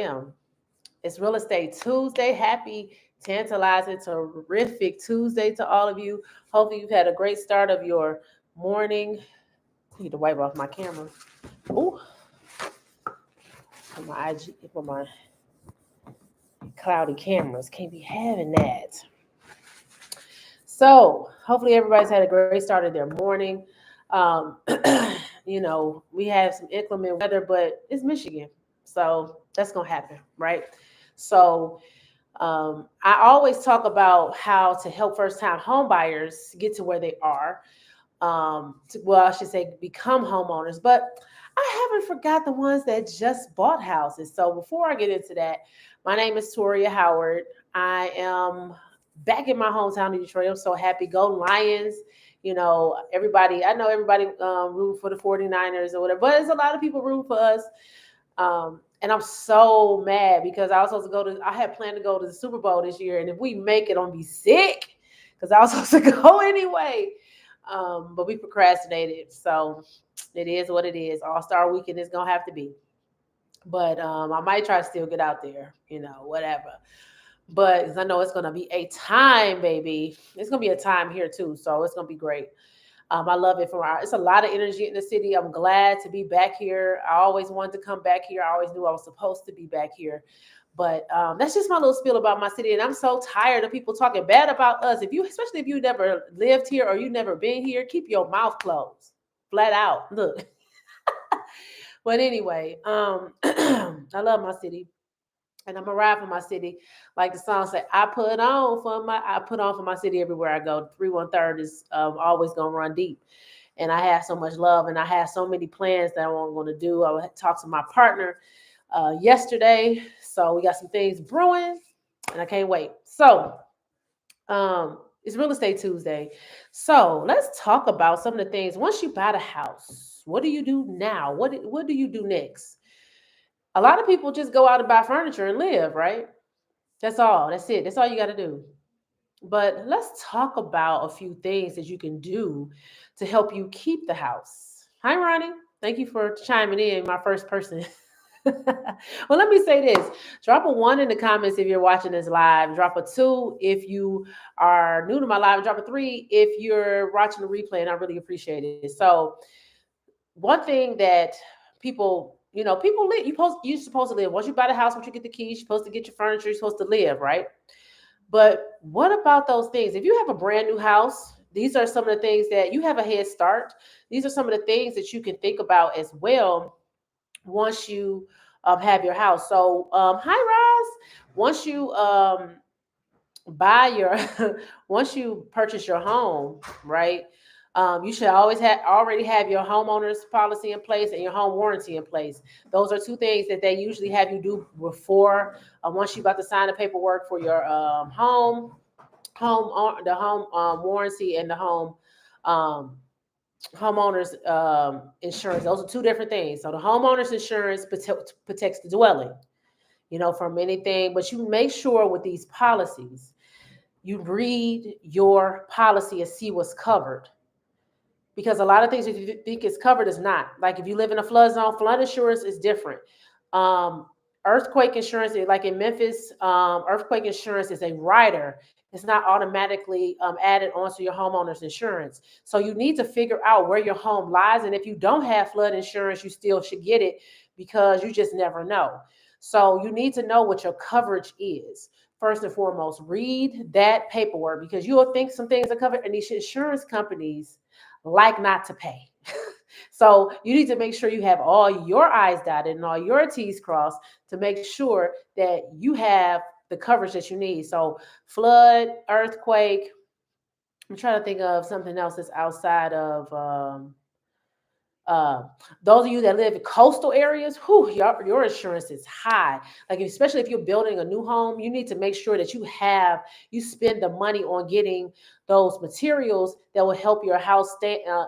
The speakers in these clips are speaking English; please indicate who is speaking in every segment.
Speaker 1: am. It's Real Estate Tuesday. Happy, tantalizing, terrific Tuesday to all of you. Hopefully, you've had a great start of your morning. I need to wipe off my camera. Ooh, for my cloudy cameras. Can't be having that. So, hopefully, everybody's had a great start of their morning. Um, we have some inclement weather, but it's Michigan. So, that's going to happen, right? So, I always talk about how to help first-time home buyers get to where they are. I should say become homeowners, but I haven't forgot the ones that just bought houses. So before I get into that, my name is Toria Howard. I am back in my hometown of Detroit. I'm so happy. Go Lions. I know everybody root for the 49ers or whatever, but there's a lot of people root for us. And I'm so mad because I had planned to go to the Super Bowl this year. And if we make it, I'm gonna be sick because I was supposed to go anyway. But we procrastinated. So it is what it is. All-Star weekend is going to have to be. But I might try to still get out there, whatever. But 'cause I know it's going to be a time, baby. It's going to be a time here too. So it's going to be great. I love it. It's a lot of energy in the city. I'm glad to be back here. I always wanted to come back here. I always knew I was supposed to be back here. But that's just my little spiel about my city. And I'm so tired of people talking bad about us. Especially if you never lived here or you never been here, keep your mouth closed. Flat out. Look. But anyway, I love my city. And I'm a ride for my city. Like the song said, I put on for my city everywhere I go. 313 is always gonna run deep. And I have so much love and I have so many plans that I'm going to do. I talked to my partner yesterday. So we got some things brewing and I can't wait. So it's Real Estate Tuesday. So let's talk about some of the things. Once you buy the house, what do you do now? What do you do next? A lot of people just go out and buy furniture and live, right? That's all. That's it. That's all you got to do. But let's talk about a few things that you can do to help you keep the house. Hi, Ronnie. Thank you for chiming in, my first person. Well, let me say this. Drop a 1 in the comments if you're watching this live. Drop a 2 if you are new to my live. Drop a 3 if you're watching the replay, and I really appreciate it. So one thing that people live. You're supposed to live. Once you buy the house, once you get the keys, you're supposed to get your furniture, you're supposed to live, right? But what about those things? If you have a brand new house, these are some of the things that you have a head start. These are some of the things that you can think about as well once you have your house. So, hi, Roz. Once you buy your, once you purchase your home, right? You should already have your homeowners policy in place and your home warranty in place. Those are two things that they usually have you do before once you're about to sign the paperwork for your the home warranty and the home um, homeowners insurance. Those are two different things. So the homeowners insurance protects the dwelling, from anything. But you make sure with these policies, you read your policy and see what's covered. Because a lot of things that you think is covered is not. Like if you live in a flood zone, flood insurance is different. Um, Earthquake insurance, like in Memphis, earthquake insurance is a rider. It's not automatically added onto your homeowner's insurance. So you need to figure out where your home lies. And if you don't have flood insurance, you still should get it because you just never know. So you need to know what your coverage is. First and foremost, read that paperwork because you will think some things are covered, and these insurance companies like not to pay. So you need to make sure you have all your I's dotted and all your T's crossed to make sure that you have the coverage that you need. So flood, earthquake. I'm trying to think of something else that's outside of uh, those of you that live in coastal areas, your insurance is high. Like especially if you're building a new home, you need to make sure that you spend the money on getting those materials that will help your house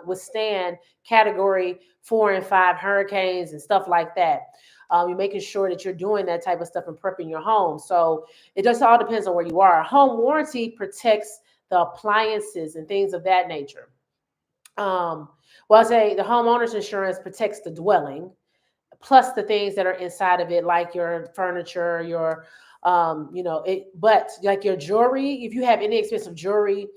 Speaker 1: withstand Category 4 and 5 hurricanes and stuff like that. You're making sure that you're doing that type of stuff and prepping your home. So it just all depends on where you are. Home warranty protects the appliances and things of that nature. I say the homeowner's insurance protects the dwelling. plus the things that are inside of it, like your furniture, your but like your jewelry, if you have any expensive jewelry,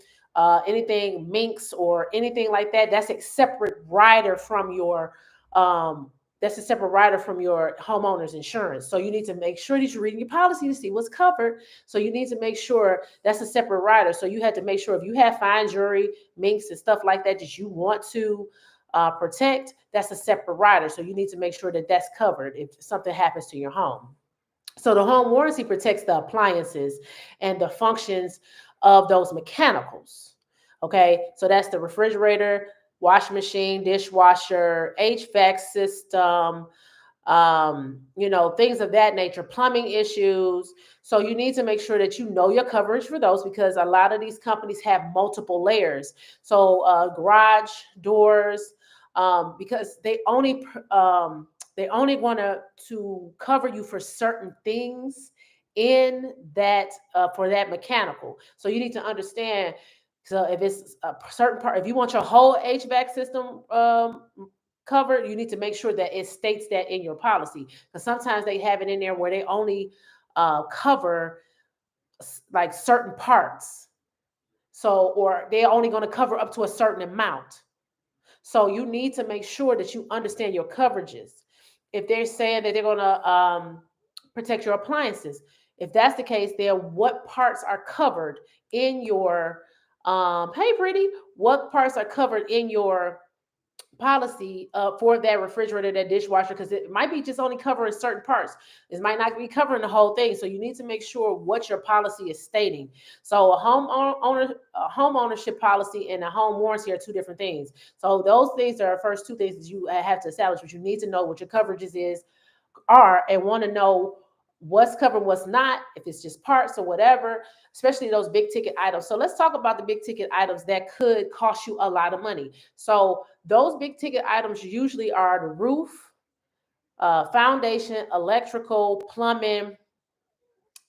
Speaker 1: anything minks or anything like that, that's a separate rider from your um homeowner's insurance. So you need to make sure that you're reading your policy to see what's covered. So you need to make sure that's a separate rider. So you have to make sure if you have fine jewelry, minks and stuff like that that you want to protect, that's a separate rider. So you need to make sure that that's covered if something happens to your home. So the home warranty protects the appliances and the functions of those mechanicals. Okay, so that's the refrigerator, washing machine, dishwasher, HVAC system, things of that nature, plumbing issues. So you need to make sure that you know your coverage for those, because a lot of these companies have multiple layers. So garage doors, because they only want to cover you for certain things in that for that mechanical. So you need to understand. So if it's a certain part, if you want your whole HVAC system covered, you need to make sure that it states that in your policy. Because sometimes they have it in there where they only cover like certain parts. So, or they're only going to cover up to a certain amount. So you need to make sure that you understand your coverages. If they're saying that they're going to protect your appliances, if that's the case, then what parts are covered in your hey pretty, what parts are covered in your policy for that refrigerator, that dishwasher, because it might be just only covering certain parts. It might not be covering the whole thing. So you need to make sure what your policy is stating. So a home ownership policy and a home warranty are two different things. So those things are the first two things that you have to establish. But you need to know what your coverages are and want to know what's covered, what's not, if it's just parts or whatever, especially those big ticket items. So let's talk about the big ticket items that could cost you a lot of money. So those big ticket items usually are the roof, foundation, electrical, plumbing.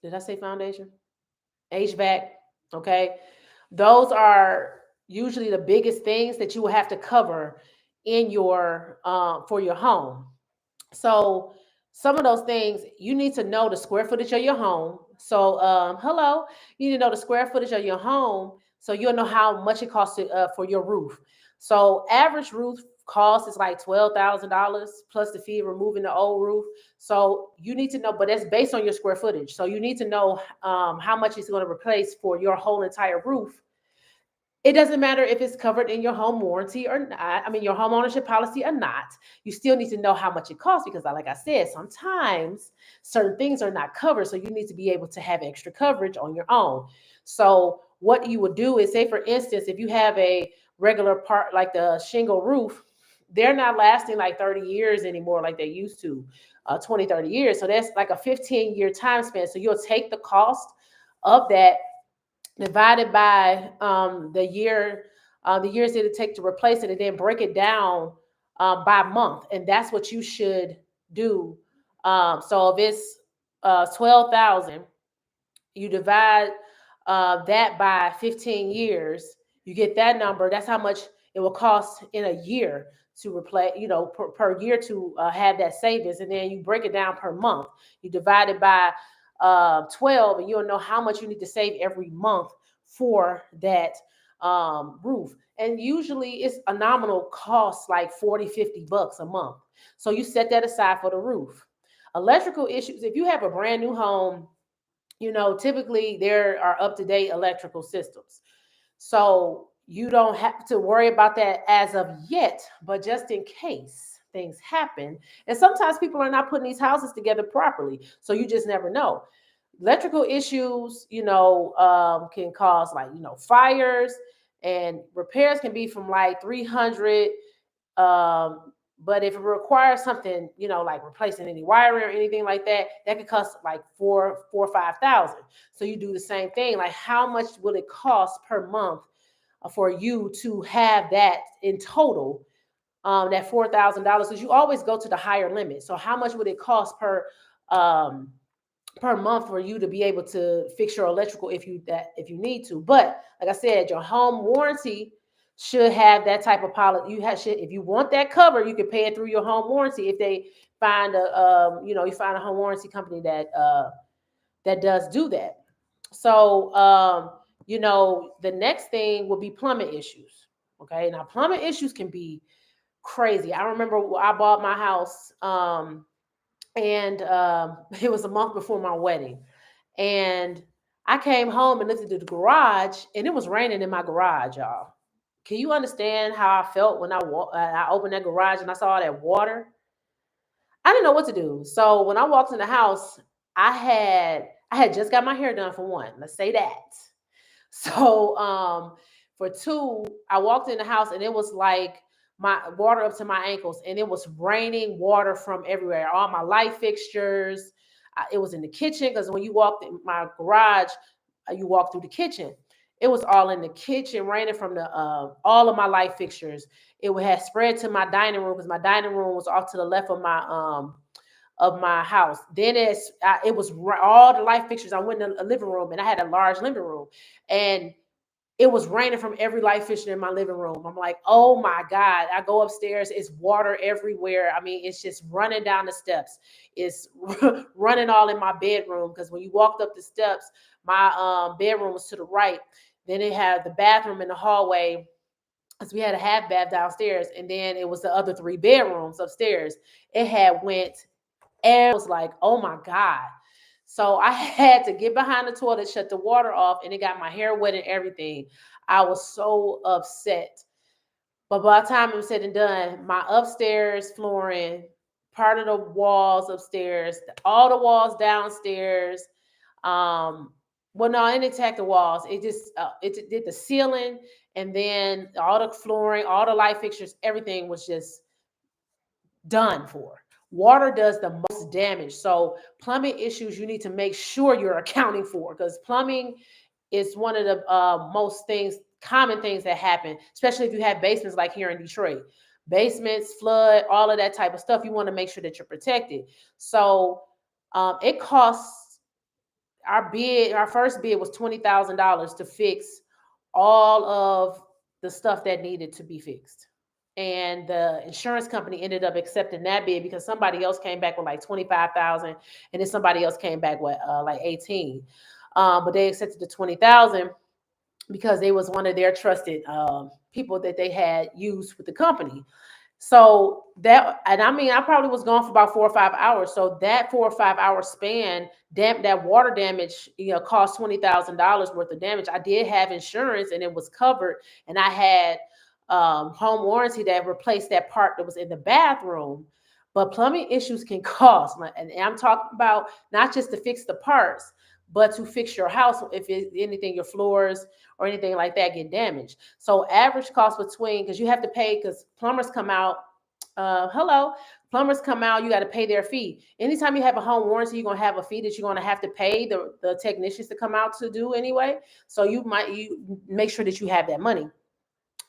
Speaker 1: Did I say foundation? HVAC. Okay. Those are usually the biggest things that you will have to cover in your for your home. So some of those things you need to know the square footage of your home. So hello, you need to know the square footage of your home so you'll know how much it costs for your roof. So average roof cost is like $12,000 plus the fee of removing the old roof. So you need to know, but that's based on your square footage. So you need to know how much it's going to replace for your whole entire roof. It doesn't matter if it's covered in your home warranty or not. I mean, your home ownership policy or not. You still need to know how much it costs because, like I said, sometimes certain things are not covered. So you need to be able to have extra coverage on your own. So what you would do is, say, for instance, if you have a regular part like the shingle roof, they're not lasting like 30 years anymore like they used to, 20, 30 years. So that's like a 15-year time span. So you'll take the cost of that divided by the years that it take to replace it, and then break it down by month, and that's what you should do. So if it's 12,000, you divide that by 15 years, you get that number. That's how much it will cost in a year to replace, per year to have that savings. And then you break it down per month. You divide it by 12, and you'll know how much you need to save every month for that roof. And usually it's a nominal cost, like 40, $50 a month. So you set that aside for the roof. Electrical issues, if you have a brand new home, typically there are up-to-date electrical systems. So you don't have to worry about that as of yet, but just in case things happen. And sometimes people are not putting these houses together properly. So you just never know. Electrical issues, can cause, like, fires, and repairs can be from like 300. But if it requires something, like replacing any wiring or anything like that, that could cost like four or 5,000. So you do the same thing. Like, how much will it cost per month for you to have that in total? That $4,000, because you always go to the higher limit. So how much would it cost um, per month for you to be able to fix your electrical if you need to? But like I said, your home warranty should have that type of policy. If you want that cover, you can pay it through your home warranty. If they find you find a home warranty company that does do that. So, the next thing will be plumbing issues. Okay, now plumbing issues can be crazy. I remember I bought my house, and it was a month before my wedding, and I came home and looked at the garage, and it was raining in my garage, y'all. Can you understand how I felt when I opened that garage and I saw all that water? I didn't know what to do. So when I walked in the house, I had just got my hair done for one. Let's say that. So for two, I walked in the house and it was like my water up to my ankles, and it was raining water from everywhere. All my light fixtures. It was in the kitchen because when you walked in my garage, you walk through the kitchen. It was all in the kitchen, raining from the all of my light fixtures. It had spread to my dining room because my dining room was off to the left of my house. Then it was all the light fixtures. I went in a living room, and I had a large living room, and it was raining from every light fixture in my living room. I'm like, oh my God. I go upstairs, it's water everywhere. I mean, it's just running down the steps. It's running all in my bedroom because when you walked up the steps, my bedroom was to the right. Then it had the bathroom in the hallway, because we had a half bath downstairs, and then it was the other 3 bedrooms upstairs. It had went, and I was like, oh my God. So I had to get behind the toilet, shut the water off, and it got my hair wet and everything. I was so upset. But by the time it was said and done, my upstairs flooring, part of the walls upstairs, all the walls downstairs, well, no, I didn't attack the walls. It did the ceiling, and then all the flooring, all the light fixtures, everything was just done for. Water does the most damage. So plumbing issues, you need to make sure you're accounting for, because plumbing is one of the most common things that happen, especially if you have basements like here in Detroit. Basements, flood, all of that type of stuff. You want to make sure that you're protected. So it costs, our first bid was $20,000 to fix all of the stuff that needed to be fixed. And the insurance company ended up accepting that bid because somebody else came back with like 25,000, and then somebody else came back with like 18. But they accepted the 20,000 because they was one of their trusted people that they had used with the company. So that, and I mean, I probably was gone for about 4 or 5 hours. So that 4 or 5 hour span, that water damage, cost $20,000 worth of damage. I did have insurance, and it was covered, and I had home warranty that replaced that part that was in the bathroom. But plumbing issues can cost, and I'm talking about not just to fix the parts, but to fix your house if anything, your floors or anything like that get damaged. So average cost between, because you have to pay, because plumbers come out, plumbers come out, you got to pay their fee. Anytime you have a home warranty, you're going to have a fee that you're going to have to pay the technicians to come out to do anyway. So you make sure that you have that money.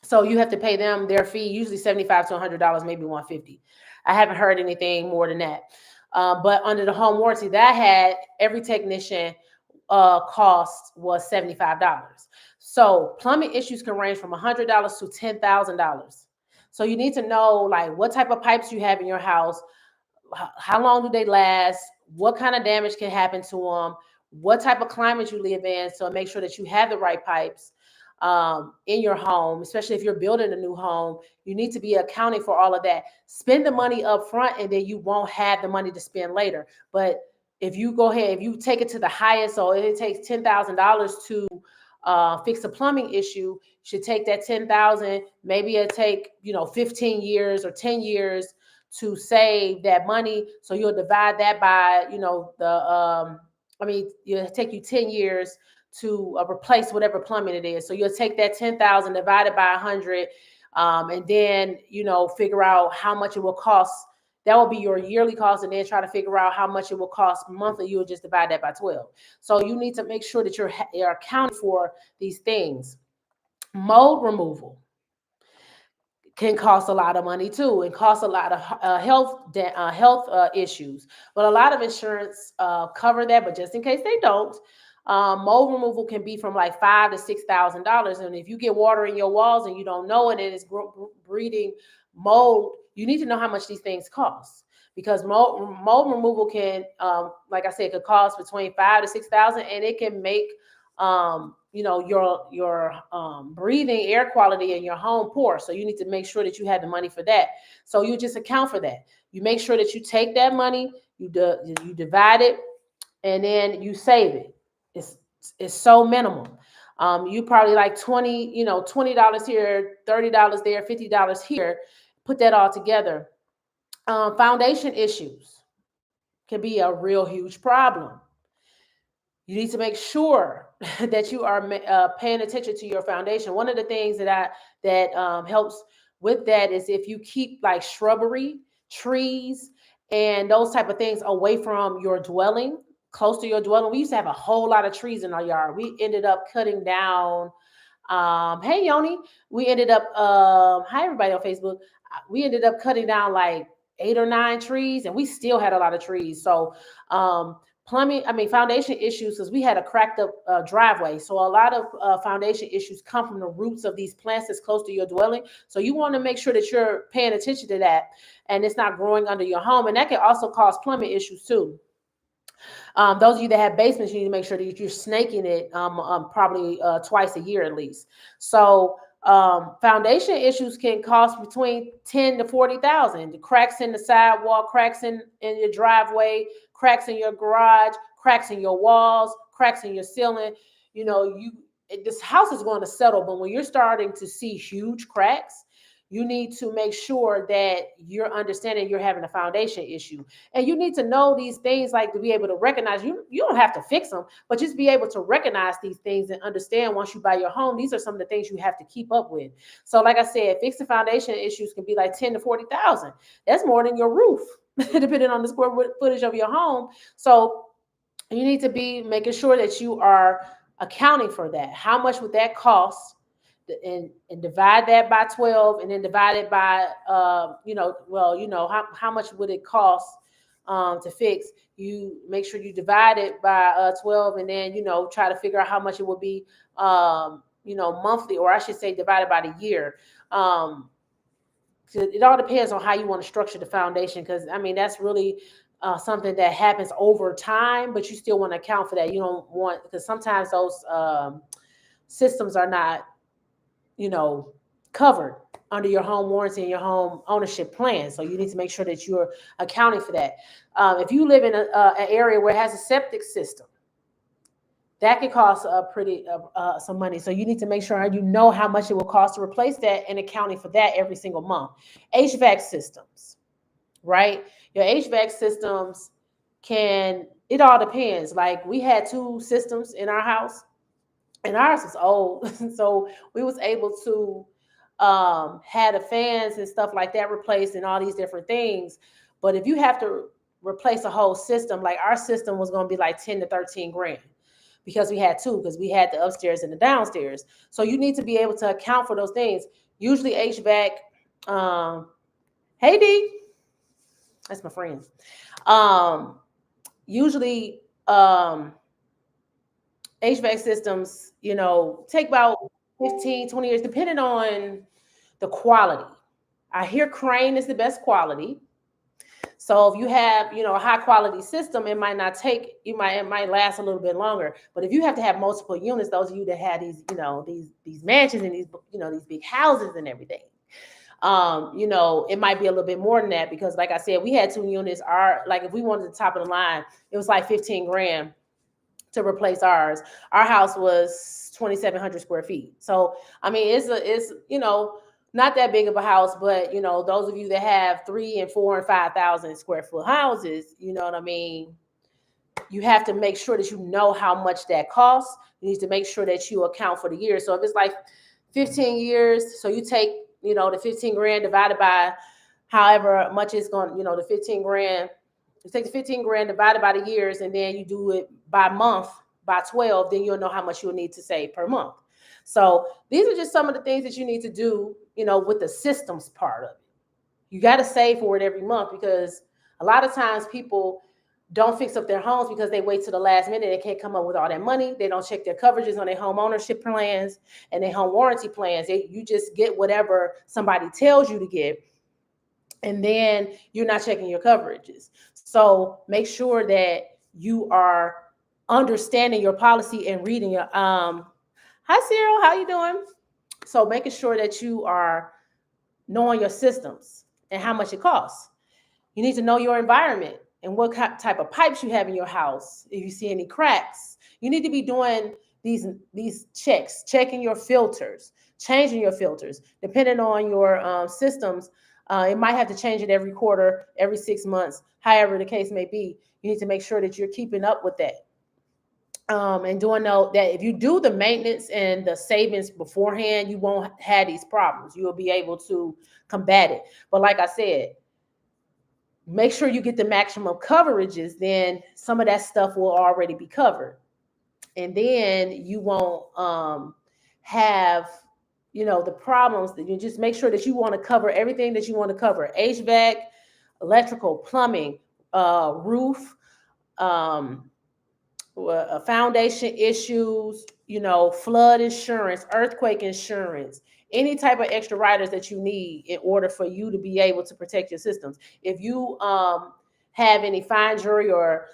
Speaker 1: So you have to pay them their fee, usually $75 to $100, maybe $150. I haven't heard anything more than that. But under the home warranty that I had, every technician cost was $75. So plumbing issues can range from $100 to $10,000. So you need to know like what type of pipes you have in your house, how long do they last, what kind of damage can happen to them, what type of climate you live in. So make sure that you have the right pipes in your home, especially if you're building a new home. You need to be accounting for all of that. Spend the money up front, and then you won't have the money to spend later. But if you go ahead, if you take it to the highest, so it takes $10,000 to fix a plumbing issue, you should take that $10,000. Maybe it'll take 15 years or 10 years to save that money. So you'll divide that by it'll take you 10 years to replace whatever plumbing it is. So you'll take that 10,000 divided by 100, and then figure out how much it will cost. That will be your yearly cost, and then try to figure out how much it will cost monthly. You will just divide that by 12. So you need to make sure that you're accounting for these things. Mold removal can cost a lot of money too, and cost a lot of health issues. But a lot of insurance cover that. But just in case they don't, Mold removal can be from like $5,000 to $6,000. And if you get water in your walls and you don't know it and it's breeding mold, you need to know how much these things cost, because mold removal can, like I said, could cost between $5,000 to $6,000, and it can make your breathing air quality in your home poor. So you need to make sure that you have the money for that. So you just account for that. You make sure that you take that money, you divide it, and then you save it. It's so minimal. You probably like $20 here, $30 there, $50 here. Put that all together. Foundation issues can be a real huge problem. You need to make sure that you are paying attention to your foundation. One of the things that helps with that is if you keep like shrubbery, trees, and those type of things away from your dwelling, close to your dwelling. We used to have a whole lot of trees in our yard. We ended up cutting down. Hey Yoni, we ended up. Hi everybody on Facebook. We ended up cutting down like 8 or 9 trees, and we still had a lot of trees. So foundation issues, because we had a cracked up driveway. So a lot of foundation issues come from the roots of these plants that's close to your dwelling. So you want to make sure that you're paying attention to that and it's not growing under your home. And that can also cause plumbing issues too. Those of you that have basements, you need to make sure that you're snaking it probably twice a year at least. So foundation issues can cost between $10,000 to $40,000. The cracks in the sidewalk, cracks in your driveway, cracks in your garage, cracks in your walls, cracks in your ceiling. This house is going to settle, but when you're starting to see huge cracks, you need to make sure that you're understanding you're having a foundation issue. And you need to know these things, like to be able to recognize. You don't have to fix them, but just be able to recognize these things and understand once you buy your home, these are some of the things you have to keep up with. So like I said, fixing foundation issues can be like $10,000 to $40,000. That's more than your roof, depending on the square footage of your home. So you need to be making sure that you are accounting for that. How much would that cost? And divide that by 12, and then divide it by how much would it cost to fix. You make sure you divide it by 12, and then try to figure out how much it would be monthly, or I should say divided by the year. It all depends on how you want to structure the foundation, because that's really something that happens over time, but you still want to account for that. You don't want, because sometimes those systems are not covered under your home warranty and your home ownership plan. So you need to make sure that you're accounting for that. If you live in an area where it has a septic system, that can cost some money. So you need to make sure you know how much it will cost to replace that, and accounting for that every single month. HVAC systems, right? Your HVAC systems it all depends. Like we had 2 systems in our house, and ours was old. So we was able to had the fans and stuff like that replaced and all these different things. But if you have to replace a whole system, like our system was going to be like 10 to 13 grand, because we had 2, because we had the upstairs and the downstairs. So you need to be able to account for those things. Usually HVAC, hey D, that's my friend. Usually HVAC systems, take about 15, 20 years, depending on the quality. I hear Crane is the best quality. So if you have, a high quality system, it might last a little bit longer. But if you have to have multiple units, those of you that have these, these mansions and these, these big houses and everything, it might be a little bit more than that, because like I said, we had 2 units. If we wanted the top of the line, it was like 15 grand to replace ours. Our house was 2,700 square feet. So, it's not that big of a house, but those of you that have 3 and 4 and 5,000 square foot houses, you have to make sure that you know how much that costs. You need to make sure that you account for the years. So if it's like 15 years, so you take, the 15 grand divided by however much it's going, the 15 grand, you take the 15 grand divided by the years, and then you do it by month, by 12, then you'll know how much you'll need to save per month. So these are just some of the things that you need to do, with the systems part of it. You got to save for it every month, because a lot of times people don't fix up their homes because they wait to the last minute. They can't come up with all that money. They don't check their coverages on their home ownership plans and their home warranty plans. You just get whatever somebody tells you to get, and then you're not checking your coverages. So make sure that you are understanding your policy and reading your hi Cyril, how you doing? So making sure that you are knowing your systems and how much it costs. You need to know your environment and what type of pipes you have in your house. If you see any cracks, you need to be doing these checks, checking your filters, changing your filters. Depending on your systems, it might have to change it every quarter, every 6 months, however the case may be. You need to make sure that you're keeping up with that. And doing that, if you do the maintenance and the savings beforehand, you won't have these problems. You will be able to combat it. But like I said, make sure you get the maximum coverages, then some of that stuff will already be covered. And then you won't have, the problems. That you just make sure that you want to cover everything that you want to cover: HVAC, electrical, plumbing, roof, foundation issues, flood insurance, earthquake insurance, any type of extra riders that you need in order for you to be able to protect your systems. If you have any fine jewelry or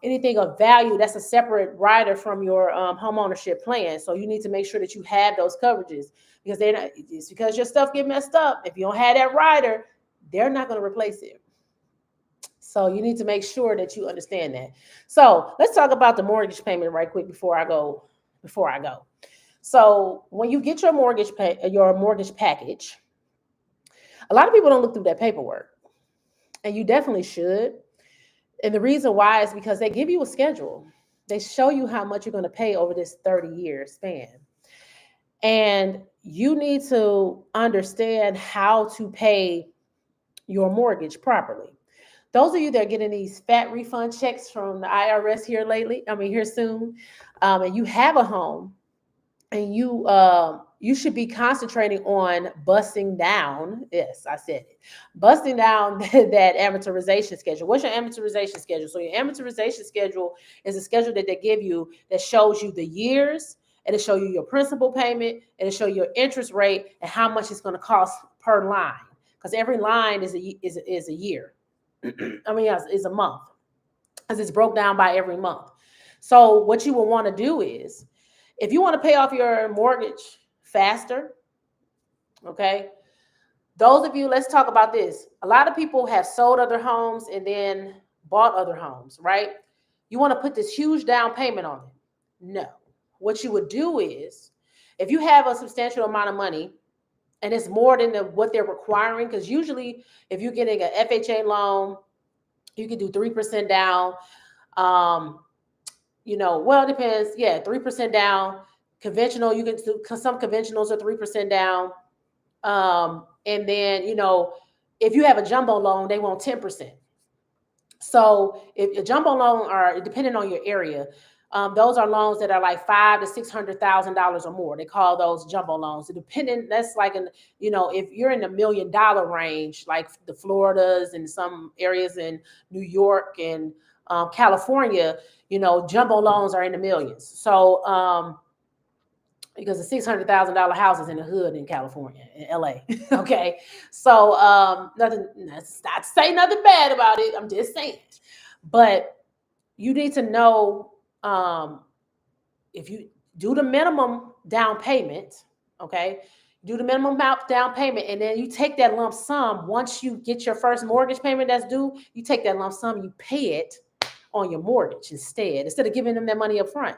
Speaker 1: anything of value, that's a separate rider from your home ownership plan. So you need to make sure that you have those coverages, because it's because your stuff get messed up. If you don't have that rider, they're not going to replace it. So you need to make sure that you understand that. So let's talk about the mortgage payment right quick before I go. So when you get your mortgage package, a lot of people don't look through that paperwork, and you definitely should. And the reason why is because they give you a schedule. They show you how much you're going to pay over this 30-year span. And you need to understand how to pay your mortgage properly. Those of you that are getting these fat refund checks from the IRS here soon, and you have a home, and you should be concentrating on busting down. Yes, I said it. Busting down that amortization schedule. What's your amortization schedule? So your amortization schedule is a schedule that they give you that shows you the years, and it show you your principal payment, and it show you your interest rate and how much it's going to cost per line. Because every line is a year. Is a month, because it's broke down by every month. So what you will want to do is, if you want to pay off your mortgage faster, okay, those of you, let's talk about this. A lot of people have sold other homes and then bought other homes, right? You want to put this huge down payment on it. No. What you would do is, if you have a substantial amount of money and it's more than what they're requiring, because usually if you're getting an FHA loan, you can do 3% down. It depends. Yeah, 3% down. Conventional, you can do, some conventionals are 3% down. And then, if you have a jumbo loan, they want 10%. So if a jumbo loan are, depending on your area, those are loans that are like $500,000 to $600,000 or more. They call those jumbo loans. So that's like if you're in the $1 million range, like the Floridas and some areas in New York and California, jumbo loans are in the millions. So because the $600,000 houses in the hood in California, in LA. Okay, so nothing. That's not to say nothing bad about it. I'm just saying, but you need to know. If you do the minimum down payment, okay, do the minimum down payment, and then you take that lump sum. Once you get your first mortgage payment that's due, you take that lump sum, you pay it on your mortgage instead of giving them that money up front.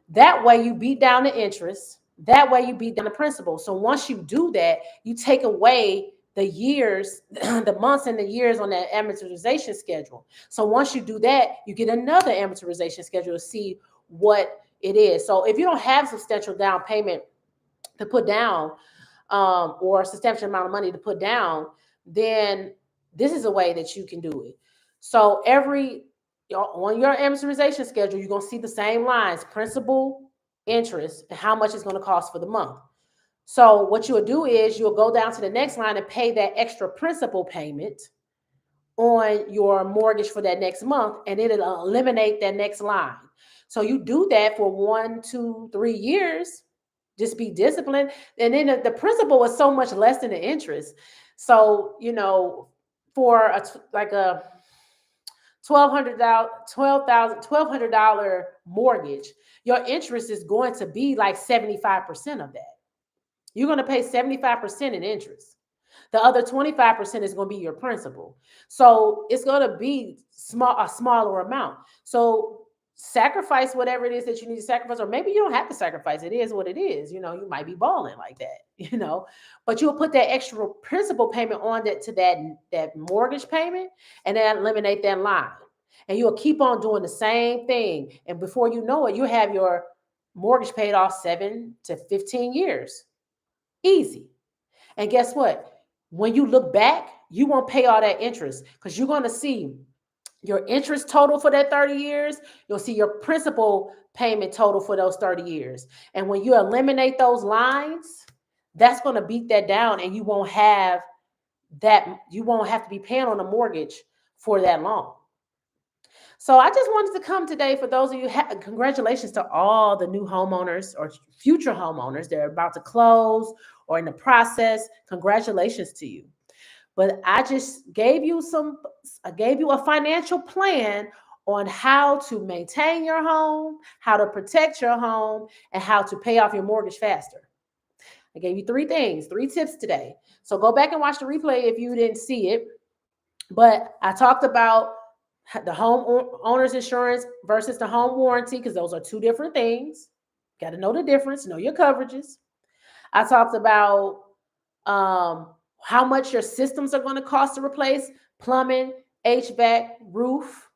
Speaker 1: That way you beat down the interest. That way you beat down the principal. So once you do that, you take away the years, the months and the years on that amortization schedule. So once you do that, you get another amortization schedule to see what it is. So if you don't have substantial down payment to put down, or a substantial amount of money to put down, then this is a way that you can do it. So on your amortization schedule, you're going to see the same lines: principal, interest, and how much it's going to cost for the month. So what you'll do is you'll go down to the next line and pay that extra principal payment on your mortgage for that next month, and it'll eliminate that next line. So you do that for 1, 2, 3 years. Just be disciplined, and then the principal is so much less than the interest. So for like a $1,200 mortgage, your interest is going to be like 75% of that. You're going to pay 75% in interest. The other 25% is going to be your principal. So it's going to be a smaller amount. So sacrifice whatever it is that you need to sacrifice, or maybe you don't have to sacrifice. It is what it is. You might be balling like that, but you'll put that extra principal payment on that mortgage payment, and then eliminate that line. And you'll keep on doing the same thing. And before you know it, you have your mortgage paid off 7 to 15 years. Easy. And guess what? When you look back, you won't pay all that interest, because you're going to see your interest total for that 30 years. You'll see your principal payment total for those 30 years. And when you eliminate those lines, that's going to beat that down, and you won't have to be paying on a mortgage for that long. So I just wanted to come today for those of you, congratulations to all the new homeowners or future homeowners. They're about to close or in the process. Congratulations to you. But I just gave you a financial plan on how to maintain your home, how to protect your home, and how to pay off your mortgage faster. I gave you 3 tips today. So go back and watch the replay if you didn't see it. But I talked about the home owner's insurance versus the home warranty, because those are 2 different things. Got to know the difference, know your coverages. I talked about how much your systems are going to cost to replace: plumbing, HVAC, roof,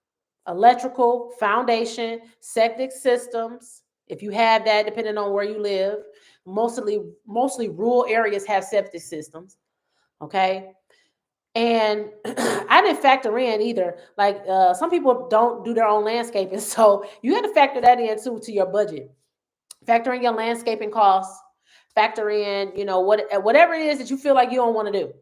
Speaker 1: electrical, foundation, septic systems. If you have that, depending on where you live, mostly rural areas have septic systems. Okay. And I didn't factor in either. Like some people don't do their own landscaping. So you had to factor that in too, to your budget. Factor in your landscaping costs. Factor in, whatever it is that you feel like you don't want to do.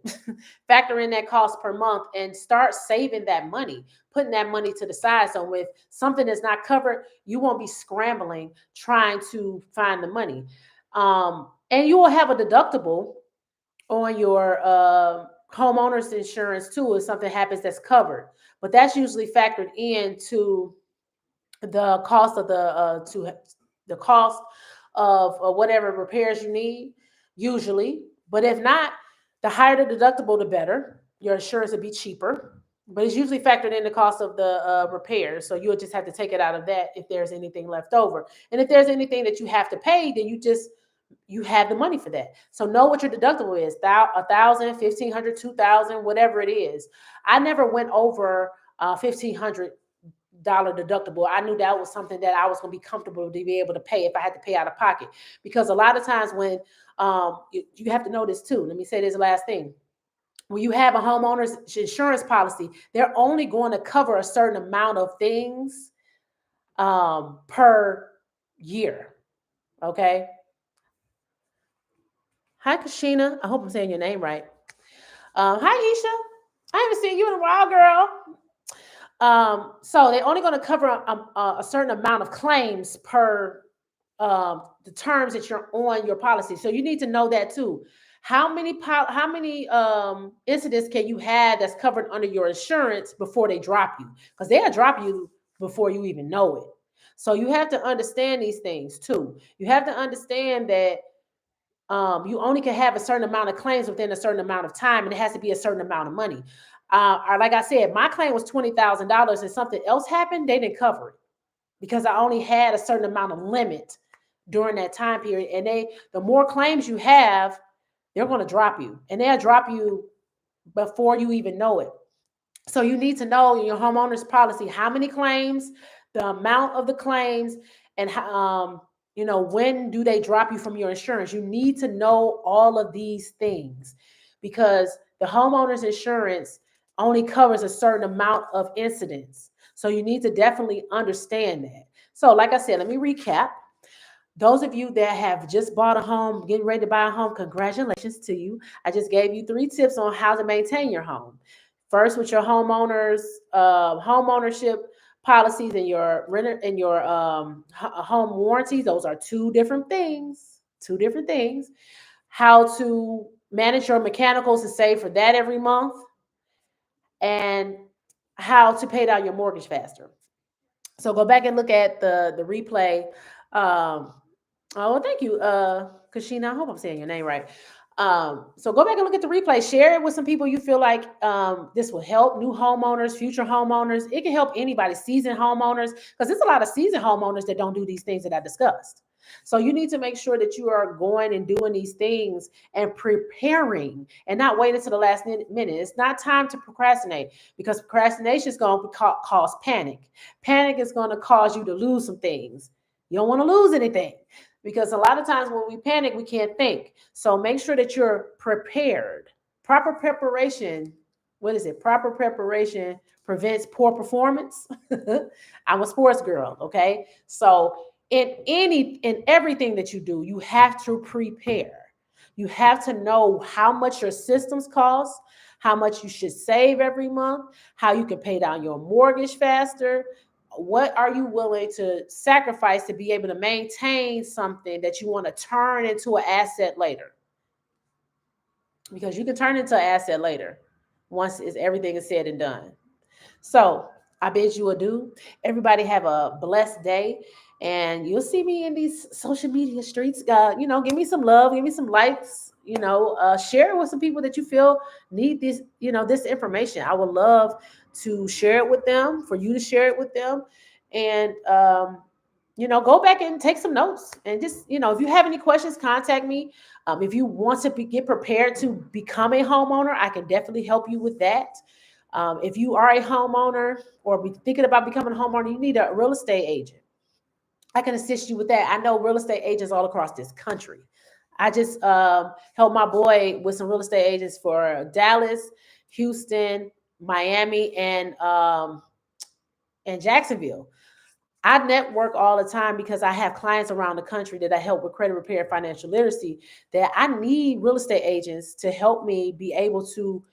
Speaker 1: Factor in that cost per month and start saving that money, putting that money to the side. So if something is not covered, you won't be scrambling trying to find the money. And you will have a deductible on your homeowner's insurance too if something happens that's covered, but that's usually factored into the cost of the cost of whatever repairs you need usually. But if not, the higher the deductible, the better. Your insurance will be cheaper, but it's usually factored in the cost of the repairs. So you'll just have to take it out of that if there's anything left over. And if there's anything that you have to pay, then you have the money for that. So know what your deductible is: $1,000, $1,500, $2,000, whatever it is. I never went over $1,500 deductible. I knew that was something that I was going to be comfortable to be able to pay if I had to pay out of pocket. Because a lot of times when you have to know this too. Let me say this last thing. When you have a homeowner's insurance policy, they're only going to cover a certain amount of things per year. Okay. Hi, Kashina. I hope I'm saying your name right. Hi, Isha. I haven't seen you in a while, girl. So they're only going to cover a certain amount of claims per the terms that you're on your policy. So you need to know that too. How many incidents can you have that's covered under your insurance before they drop you? Because they'll drop you before you even know it. So you have to understand these things too. You have to understand that you only can have a certain amount of claims within a certain amount of time, and it has to be a certain amount of money. Like I said, my claim was $20,000, and something else happened, they didn't cover it because I only had a certain amount of limit during that time period. And the more claims you have, they're going to drop you, and they'll drop you before you even know it. So you need to know in your homeowner's policy how many claims, the amount of the claims, and when do they drop you from your insurance? You need to know all of these things because the homeowner's insurance only covers a certain amount of incidents. So you need to definitely understand that. So like I said, let me recap. Those of you that have just bought a home, getting ready to buy a home, congratulations to you. I just gave you 3 tips on how to maintain your home. first with your homeowners, home ownership policies and your renter and your home warranties. Those are two different things. Two different things. How to manage your mechanicals and save for that every month, and how to pay down your mortgage faster. So go back and look at the replay. Um, oh, well, thank you, Kashina. I hope I'm saying your name right. So go back and look at the replay. Share it with some people you feel like this will help new homeowners, future homeowners. It can help anybody, seasoned homeowners, because there's a lot of seasoned homeowners that don't do these things that I discussed. So you need to make sure that you are going and doing these things and preparing and not waiting to the last minute. It's not time to procrastinate, because procrastination is going to cause panic. Panic is going to cause you to lose some things. You don't want to lose anything, because a lot of times when we panic, we can't think. So make sure that you're prepared. Proper preparation. What is it? Proper preparation prevents poor performance. I'm a sports girl, okay? So in everything that you do, you have to prepare. You have to know how much your systems cost, how much you should save every month, how you can pay down your mortgage faster. What are you willing to sacrifice to be able to maintain something that you want to turn into an asset later? Because you can turn into an asset later once everything is said and done. So I bid you adieu. Everybody have a blessed day. And you'll see me in these social media streets. Give me some love, give me some likes, share it with some people that you feel need this, this information. I would love to share it with them, for you to share it with them. And go back and take some notes, and just, if you have any questions, contact me. If you want to get prepared to become a homeowner, I can definitely help you with that. If you are a homeowner or be thinking about becoming a homeowner, you need a real estate agent. I can assist you with that. I know real estate agents all across this country. I just helped my boy with some real estate agents for Dallas, Houston, Miami, and Jacksonville. I network all the time because I have clients around the country that I help with credit repair and financial literacy, that I need real estate agents to help me be able to,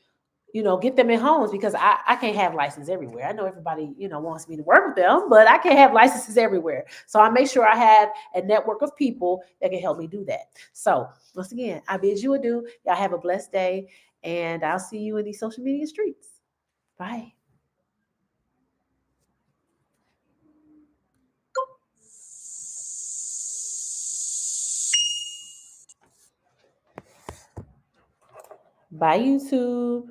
Speaker 1: get them in homes, because I can't have license everywhere. I know everybody, wants me to work with them, but I can't have licenses everywhere. So I make sure I have a network of people that can help me do that. So once again, I bid you adieu. Y'all have a blessed day, and I'll see you in these social media streets. Bye. Bye, YouTube.